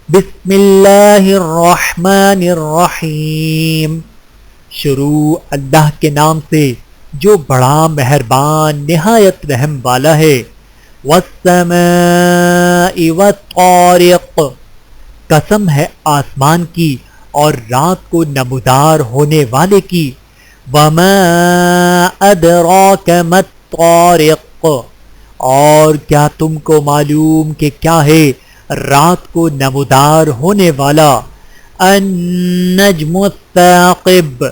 بسم اللہ الرحمن الرحیم، شروع اللہ کے نام سے جو بڑا مہربان نہایت رحم والا ہے۔ والسماء والطارق، قسم ہے آسمان کی اور رات کو نمودار ہونے والے کی۔ وما ادراک ما الطارق، اور کیا تم کو معلوم کہ کیا ہے رات کو نمودار ہونے والا۔ النجم الثاقب،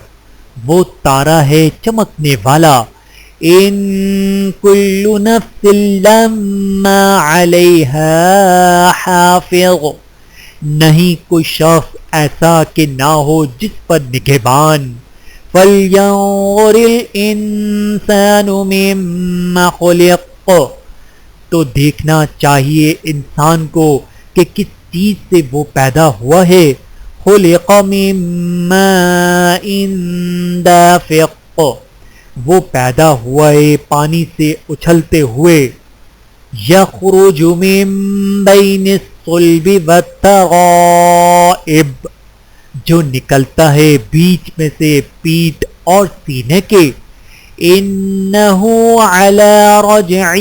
وہ تارا ہے چمکنے والا۔ ان کل نفس لما علیہا حافظ، نہیں کوئی شخص ایسا کہ نہ ہو جس پر نگہبان۔ فلینظر الانسان مما خلق، تو دیکھنا چاہیے انسان کو کہ کس چیز سے وہ پیدا ہوا ہے۔ خلق من ماء دافق، وہ پیدا ہوا ہے پانی سے اچھلتے ہوئے۔ یخرج من بین الصلب والترائب، جو نکلتا ہے بیچ میں سے پیٹھ اور سینے کے۔ انہ علی رجعہ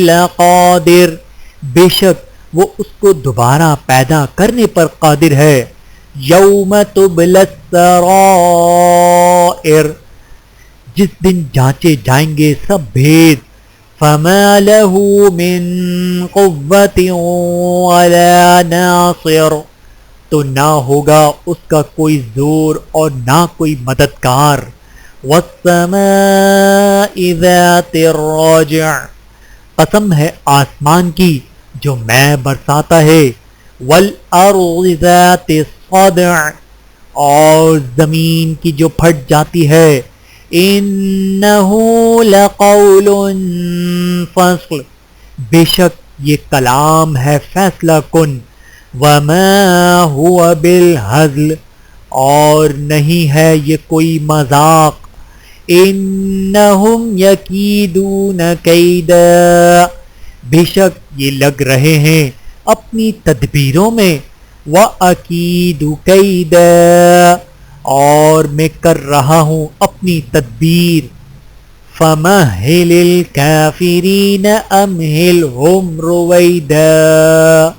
لقادر، بے شک وہ اس کو دوبارہ پیدا کرنے پر قادر ہے۔ یوم تبلی السرائر، جس دن جانچے جائیں گے سب بھید۔ فما لہ من قوت ولا ناصر، تو نہ ہوگا اس کا کوئی زور اور نہ کوئی مددگار۔ والسماء ذات الرجع، قسم ہے آسمان کی جو میں برساتا ہے۔ والارض ذات الصدع، اور زمین کی جو پھٹ جاتی ہے۔ انہ لقول فصل، بے شک یہ کلام ہے فیصلہ کن۔ وما هو بالہزل، اور نہیں ہے یہ کوئی مذاق۔ انہم یکیدون کیدا، بے شک یہ لگ رہے ہیں اپنی تدبیروں میں۔ وَأَكِيدُ كَيْدًا، اور میں کر رہا ہوں اپنی تدبیر۔ فَمَهِّلِ الْكَافِرِينَ أَمْهِلْهُمْ رُوَيْدًا،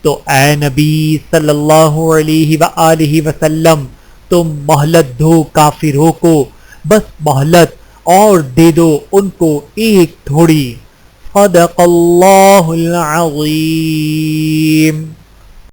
تو اے نبی صلی اللہ علیہ وآلہ وسلم تم مہلت دو کافروں کو، بس مہلت اور دے دو ان کو ایک تھوڑی۔ صدق اللہ العظیم۔